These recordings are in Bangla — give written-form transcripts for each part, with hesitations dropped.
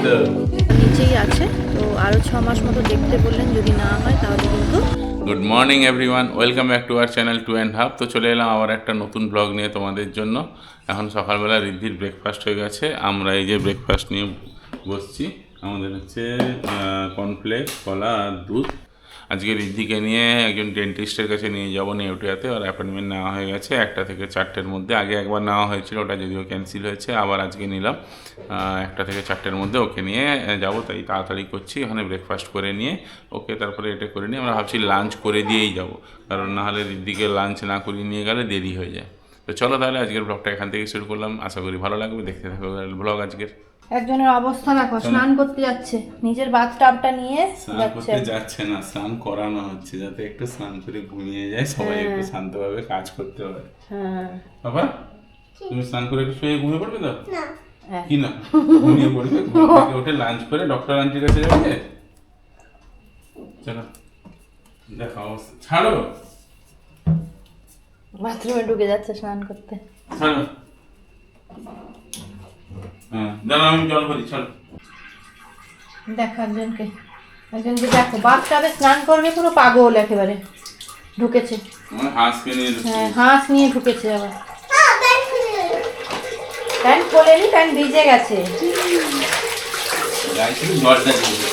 তো নিচেই আছে, তো আরও 6 মাস মতো দেখতে বললেন, যদি না হয় তাহলে কিন্তু। Good morning everyone, welcome back to our channel 2.5। তো চলে এলাম আবার একটা নতুন ব্লগ নিয়ে তোমাদের জন্য। এখন সকালবেলা রিদ্ধির ব্রেকফাস্ট হয়ে গেছে, আমরা এই যে ব্রেকফাস্ট নিয়ে বসছি। আমাদের হচ্ছে কর্নফ্লেক্স, কলা আর দুধ। আজকে রিদ্ধিকে নিয়ে একজন ডেন্টিস্টের কাছে নিয়ে যাবো নেউটিয়াতে, ওর অ্যাপয়েন্টমেন্ট নেওয়া হয়ে গেছে 1টা থেকে 4টের মধ্যে। আগে একবার নেওয়া হয়েছিল, ওটা যদিও ক্যান্সেল হয়েছে, আবার আজকে নিলাম 1টা থেকে 4টের মধ্যে ওকে নিয়ে যাব। তাই তাড়াতাড়ি করছি, ওখানে ব্রেকফাস্ট করে নিয়ে ওকে তারপরে এটা করে নিয়ে আমরা ভাবছি লাঞ্চ করে দিয়েই যাব, কারণ নাহলে রিদ্ধিকে লাঞ্চ না করিয়ে নিয়ে গেলে দেরি হয়ে যায়। তো চলো তাহলে আজকের ব্লগটা এখান থেকে শুরু করলাম, আশা করি ভালো লাগবে, দেখতে থাকো ব্লগ আজকের। একজনের অবস্থা দেখো, স্নান করতে যাচ্ছে, নিজের বাথটাবটা নিয়ে স্নান করতে যাচ্ছে না, স্নান করানো হচ্ছে, যাতে একটু স্নান করে ঘুমিয়ে যায়, সবাই একটু শান্তভাবে কাজ করতে পারে। হ্যাঁ বাবা, তুমি স্নান করে একটু শুয়ে ঘুমিয়ে পড়বে তো? না কি না ঘুমিয়ে পড়বে? ঘুম থেকে উঠে লাঞ্চ করে ডক্টর আন্টির কাছে যাবে। চলো দেখো অবস্থা, ছাড়ো বাথরুমে ঢুকে যাচ্ছে স্নান করতে। ছাড়ো। হ্যাঁ দাঁড়াও, আমি জল ভরি, ছাড়ো। দেখো একজনকে দেখো বাথটাবে স্নান করবে, পুরো পাগল একেবারে ঢুকেছে। আমার হাঁসকে নিয়ে হ্যাঁ, হাঁস নিয়ে ঢুকেছে আবার। প্যান্ট খোলেনি, প্যান্ট ভিজে গেছে। গায়ে শুধু জলটা দিয়ে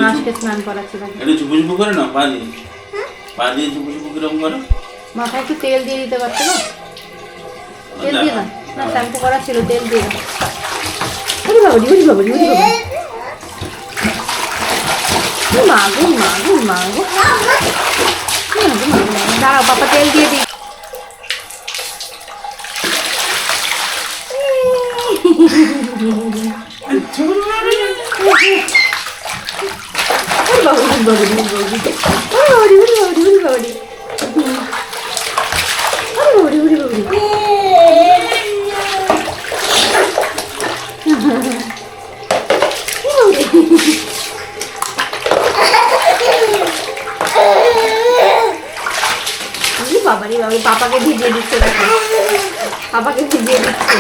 হাঁসকে স্নান করাচ্ছি। একটু চুপু চুপু করে না, পা দিয়ে চুপু চুপু কিরকম করো। মাথায় একটু তেল দিয়ে দিতে পারছো না? তেল দিয়ে না, না শ্যাম্পু করা ছিল, তেল দিয়ে না। ওরে বাবা, ওরে বাবা, ওরে বাবা, মাগো মাগো মাগো, দাঁড়াও পাপা তেল দিয়ে দিই। বাবারি বাবারি, পাপাকে ভিজিয়ে দিচ্ছে, দেখো পাপাকে ভিজিয়ে দিচ্ছে।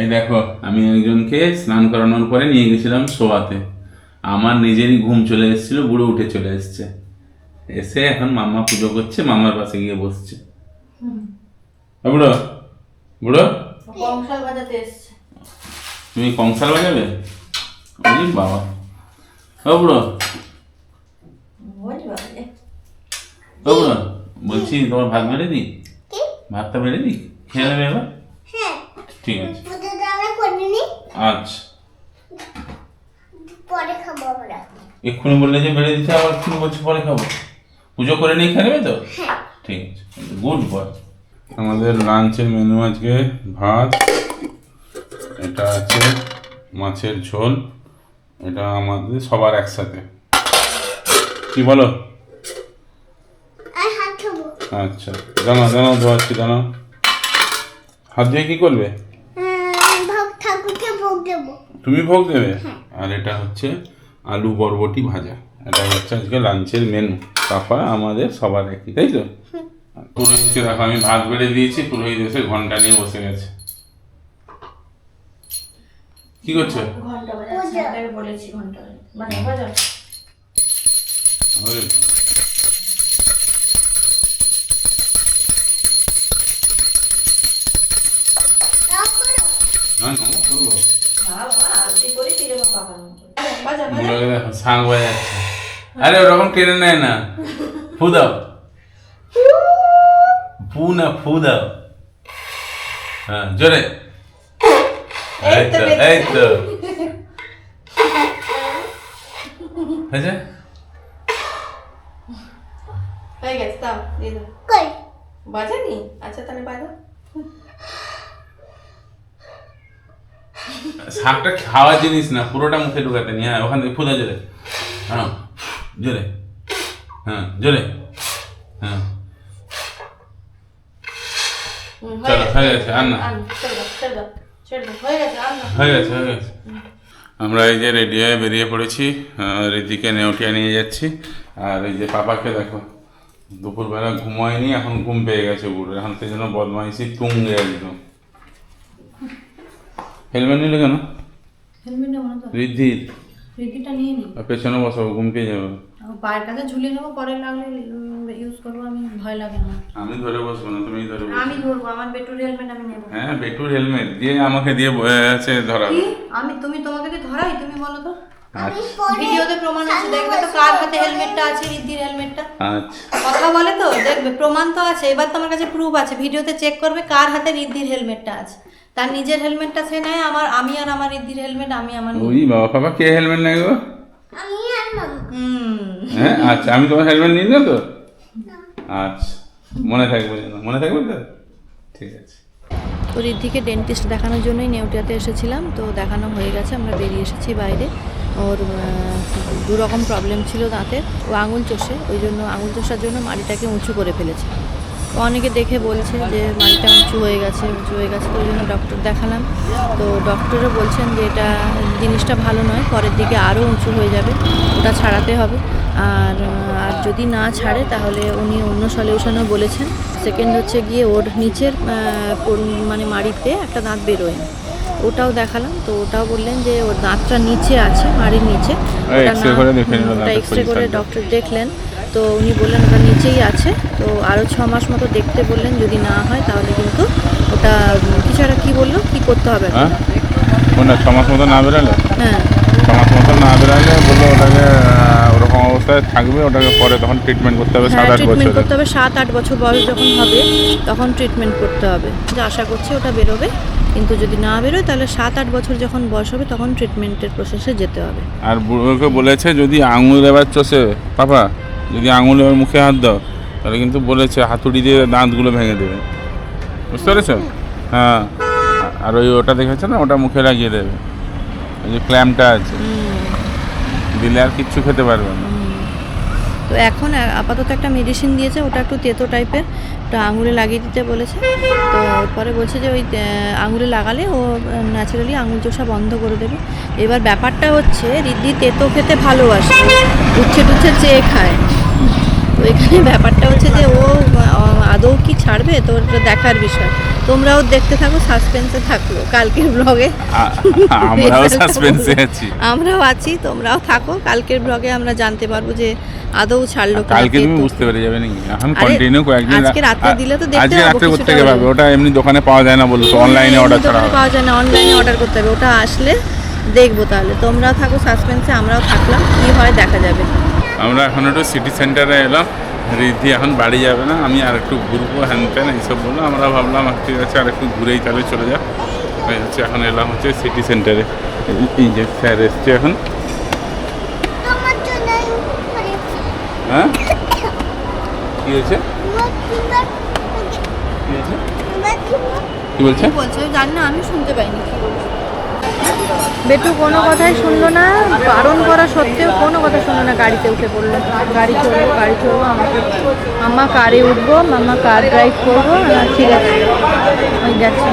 এই দেখো, আমি একজনকে স্নান করানোর পরে নিয়ে গেছিলাম শোয়াতে, আমার নিজেরই ঘুম চলে এসেছিল, বুড়ো উঠে চলে এসছে, এসে এখন মাম্মা পুজো করছে, মামার পাশে গিয়ে বসছে। বুড়ো বুড়ো, কংসাল বাজাতে এসছে। তুমি কংসাল বাজাবে? ওই বাবা, ও বুড়ো, ও বুড়ো, বলছি তোমার ভাত বেড়ে দিই? ভাতটা বেড়ে দিই, খেয়ে নেবে এবার? ঠিক আছে, আচ্ছা পরে খাবো আমরা। এক্ষুনি বললে যে বেড়ে দিতে, আবার এক্ষুনি বলছি পরে খাবো। পুজো করে নিয়ে খেয়ে নেবে তো? ঠিক আছে, গুড বয়। আমাদের লাঞ্চের মেনু আজকে ভাত, এটা আছে মাছের ঝোল, এটা আমাদের সবার একসাথে। কি বলো? আর হাত ধোবো। আচ্ছা দাঁড়াও দাঁড়াও, ধোয়াচ্ছি, দাঁড়াও। হাত ধুয়ে কি করবে? ভোগ ঠাকুরকে ভোগ দেবো। তুমি ভোগ দেবে? আর এটা হচ্ছে আলু বরবটি ভাজা, এটা হচ্ছে আজকে লাঞ্চের মেনু। পাপা আমাদের সবার একই, তাই তো? পুরোহিতকে দেখো, আমি ভাত বেড়ে দিয়েছি, পুরোহিত এসে ঘন্টা নিয়ে বসে গেছে। কি করছো? ঘন্টা বাজাচ্ছি, বলেছি ঘন্টা বাজাও। ওরে বাবা। হ্যাঁ, করবো। বুড়োকে দেখো সাং বাজাচ্ছে। আরে ওরকম টেনে নেয় না, ফু দাও, ফু না, ফু দাও। হ্যাঁ জোরে, এই তো এই তো হয়েছে। হয়ে গেছে, দাও দিয়ে দাও। কই? বাজানি? আচ্ছা তাহলে বাজাও। শাকটা খাওয়ার জিনিস না, পুরোটা মুখে ঢুকাতে নি। হ্যাঁ ওখান থেকে ফুদা জোরে, হ্যাঁ জোরে, হ্যাঁ জোরে, হ্যাঁ চলো হয়ে গেছে, আর না হয়ে গেছে, হয়ে গেছে হয়ে গেছে। আমরা এই যে রেডি হয়ে বেরিয়ে পড়েছি, ঋদ্ধিকে নেউটিয়া নিয়ে যাচ্ছি। আর এই যে পাপাকে দেখো, দুপুরবেলা ঘুমায়নি, এখন ঘুম পেয়ে গেছে বুড়ো, এখন সেই জন্য বদমাইশি তুঙ্গে একদম। হেলমেট নিলে কেন? হেলমেট নেবো না তো, ঋদ্ধির ঋতিটা নিয়ে নিই। পেছনে বসাবো, ঘুম পেয়ে যাবে। পায়ের কাছে ঝুলিয়ে নেবো, পরে লাগলে ইউজ করবো, আমি ভয় লাগে না। আমি ধরে বসবো না, তুমি ধরে বসবো। আমি ধরবো, আমার বেটুর হেলমেট আমি নেবো। হ্যাঁ, বেটুর হেলমেট দিয়ে আমাকে দিয়ে আছে ধরা। কি তোমাকে ধরাই, তুমি বলো তো। আমি পরে ভিডিওতে প্রমাণ আছে, দেখবে তো কার হাতে হেলমেটটা আছে, ঋদ্ধির হেলমেটটা। আচ্ছা, কথা বলে তো, দেখবে প্রমাণ তো আছে। এবার তো আমার কাছে প্রুফ আছে, ভিডিওতে চেক করবে কার হাতে ঋদ্ধির হেলমেটটা আছে। তার নিজের হেলমেটটা সে নেয়, আমি আর আমার ঋদ্ধির হেলমেট আমি আমার নিই। ওই বাবা বাবা, কে হেলমেট নেই গো? আমি আর মামা। হ্যাঁ আচ্ছা, আমি তোমার হেলমেট নিই না তো? আচ্ছা, মনে থাকবে যেন, মনে থাকবে তো? ঠিক আছে। তো ঋদ্ধিকে ডেন্টিস্ট দেখানোর জন্যই নেউটিয়াতে এসেছিলাম, তো দেখানো হয়ে গেছে, আমরা বেরিয়ে এসেছি বাইরে। ওর দু রকম প্রবলেম ছিল দাঁতের, ও আঙুল চষে, ওই জন্য আঙুল চষার জন্য মাড়িটাকে উঁচু করে ফেলেছে। তো অনেকে দেখে বলছে যে মাড়িটা উঁচু হয়ে গেছে, তো ওই জন্য ডক্টর দেখালাম। তো ডক্টরও বলছেন যে এটা জিনিসটা ভালো নয়, পরের দিকে আরও উঁচু হয়ে যাবে, ওটা ছাড়াতে হবে। আর যদি না ছাড়ে তাহলে উনি অন্য সলিউশনও বলেছেন। সেকেন্ড হচ্ছে গিয়ে ওর নিচের মানে মাড়িতে একটা দাঁত বেরোয়, ওটাও দেখালাম। তো ওটাও বললেন যে ওর দাঁতটা নিচে আছে, মাড়ির নিচে, ওটা এক্সরে করে ডক্টর দেখলেন। তো উনি বললেন ওটা নিচেই আছে, তো আরও 6 মাস মতো দেখতে বললেন, যদি না হয় তাহলে কিন্তু ওটা কিছু একটা কী বললো, কী করতে হবে। হ্যাঁ, 6 মাস মতো না বেরোলে? হ্যাঁ, 6 মাস মতো না বেরোলে বললো ওটাকে ওরকম অবস্থায় থাকবে, ওটাকে পরে তখন ট্রিটমেন্ট করতে হবে। 7-8 ট্রিটমেন্ট বছর করতে হবে, 7-8 বছর বয়স যখন হবে তখন ট্রিটমেন্ট করতে হবে। যে আশা করছি ওটা বেরোবে, কিন্তু যদি না বেরোয় তাহলে 7-8 বছর যখন বয়স হবে তখন ট্রিটমেন্টের প্রসেসে যেতে হবে। আর বুড়োকে বলেছে যদি আঙুল এবার চষে, পাপা যদি আঙুল এবার মুখে হাত দাও, তাহলে কিন্তু বলেছে হাতুড়ি দিয়ে দাঁতগুলো ভেঙে দেবে, বুঝতে পেরেছো? হ্যাঁ, আর ওটা দেখেছো না, ওটা মুখে লাগিয়ে দেবে, ওই যে ক্ল্যাম্পটা আছে, দিলে আর কিচ্ছু খেতে পারবে না। তো এখন আপাতত একটা মেডিসিন দিয়েছে, ওটা একটু তেতো টাইপের, ওটা আঙুলে লাগিয়ে দিতে বলেছে। তো পরে বলছে যে ওই আঙুলে লাগালে ও ন্যাচারালি আঙুল চোষা বন্ধ করে দেবে। এবার ব্যাপারটা হচ্ছে ঋদ্ধি তেতো খেতে ভালোবাসে, উচ্ছে টুচ্ছে চেয়ে খায়। তো এখানে ব্যাপারটা হচ্ছে যে ও আদৌ কি ছাড়বে, তো ওটা দেখার বিষয়। তোমরাও দেখতে থাকো, সাসপেন্সে থাকো, কালকের ব্লগে আমরাও সাসপেন্সে আছি, আমরাও আছি, তোমরাও থাকো। কালকের ব্লগে আমরা জানতে পারবো যে আদৌ ছাড়লো। কালকে তুমি বুঝতে পেরে যাবে নাকি? এখন কন্টিনিউ কয়েকদিন, আজকে রাতে দিলে তো দেখতে আজকে পাবো রাতে করতে কিছুটা পারবে, ওটা এমনি দোকানে পাওয়া যায় না বললো, অনলাইনে অর্ডার ছাড়া হবে। পাওয়া যায় না, অনলাইনে অর্ডার করতে হবে। ওটা আসলে দেখবো, তাহলে তোমরাও থাকো সাসপেন্সে, আমরাও থাকলাম, কি হয় দেখা যাবে। আমরা এখন একটু সিটি সেন্টারে এলাম, ঋদ্ধি এখন বাড়ি যাবে না, আমি আর একটু ঘুরবো, হ্যান ত্যান এইসব বললো। আমরা ভাবলাম ঠিক আছে আর একটু ঘুরেই তাহলে চলে যাক। হচ্ছে এখন এলাম হচ্ছে সিটি সেন্টারে, এই যে স্যার এসছে এখন। তোমার জন্য হ্যাঁ, কী হয়েছে? কী বলছে? বলছে জানি না, আমি শুনতে পাইনি। বেটু কোনো কথাই শুনলো না, বারণ করা সত্ত্বেও কোনো কথা শুনলো না, গাড়িতে উঠে পড়লো। গাড়ি চড়বো, আমাকে মাম্মা কারে উঠবো, মাম্মা কার ড্রাইভ করবো। ঠিক আছে, ওই যাচ্ছে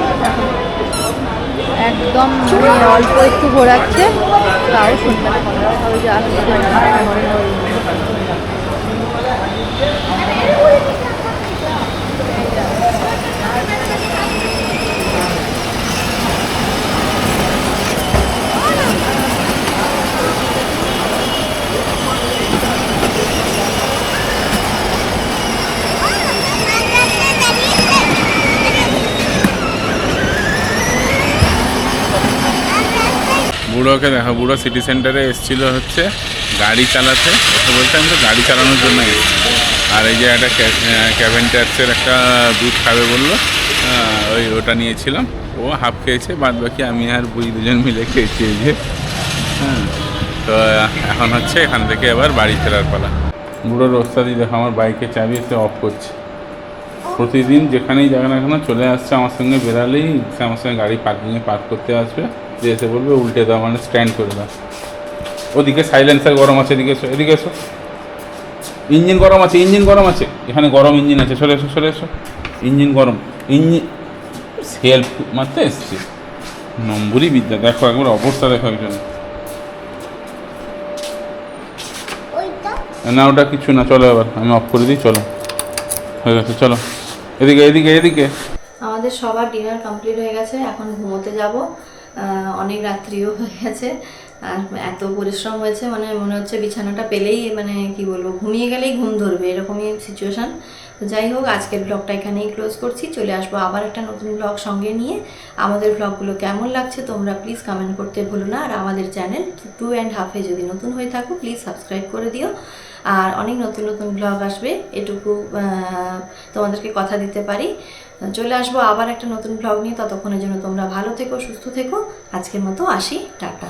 একদম, অল্প একটু ঘোরাচ্ছে, তাও শুনবে না। ওই যে আসছে বুড়োকে দেখো, বুড়ো সিটি সেন্টারে এসেছিলো হচ্ছে গাড়ি চালাতে, ওকে বলতে আমি তো গাড়ি চালানোর জন্য এসেছি। আর এই যে একটা ক্যাভেন্টার্সের একটা দুধ খাবে বললো, ওটা নিয়েছিলাম, ও হাফ খেয়েছে, বাদ বাকি আমি আর বুঝি দুজন মিলে খেয়েছি। এই যে হ্যাঁ, তো এখন হচ্ছে এখান থেকে এবার বাড়ি ফেরার পালা। বুড়োর ওস্তাদি দেখো, আমার বাইকের চাবি এসে অফ করছে। প্রতিদিন যেখানেই যাবে না কেন চলে আসছে আমার সঙ্গে, বেরালেই সে আমার সঙ্গে গাড়ি পার্কিংয়ে পার্ক করতে আসবে, যে এসে বলবে উল্টে দাও, মানে স্ট্যান্ড করে দাও। ওদিকে সাইলেন্সার গরম আছে, এদিকে এসো, এদিকে এসো, ইঞ্জিন গরম আছে, ইঞ্জিন গরম আছে, এখানে গরম ইঞ্জিন আছে, সরে এসো, সরে এসো, ইঞ্জিন গরম, ইঞ্জিন সেলফ মারতে এসছে। নম্বরই বিদ্যা, দেখো একবার অবস্থা দেখো একজন। না ওটা কিছু না, চলো এবার আমি অফ করে দিই, চলো হয়ে গেছে, চলো এদিকে এদিকে এদিকে। আমাদের সবার ডিনার কমপ্লিট হয়ে গেছে, এখন ঘুমোতে যাব। অনেক রাত্রিও হয়ে গেছে আর এত পরিশ্রম হয়েছে, মানে মনে হচ্ছে বিছানাটা পেলেই মানে কি বলবো, ঘুমিয়ে গেলেই ঘুম ধরবে এরকমই সিচুয়েশান। তো যাই হোক, আজকের ব্লগটা এখানেই ক্লোজ করছি। চলে আসবো আবার একটা নতুন ব্লগ সঙ্গে নিয়ে। আমাদের ব্লগগুলো কেমন লাগছে তোমরা প্লিজ কমেন্ট করতে ভুলো না। আর আমাদের চ্যানেল 2.5 যদি নতুন হয়ে থাকো প্লিজ সাবস্ক্রাইব করে দিও। আর অনেক নতুন নতুন ব্লগ আসবে, এটুকু তোমাদেরকে কথা দিতে পারি। চলে আসবো আবার একটা নতুন ব্লগ নিয়ে, ততক্ষণের জন্য তোমরা ভালো থেকো, সুস্থ থেকো। আজকের মতো আসি, টাটা।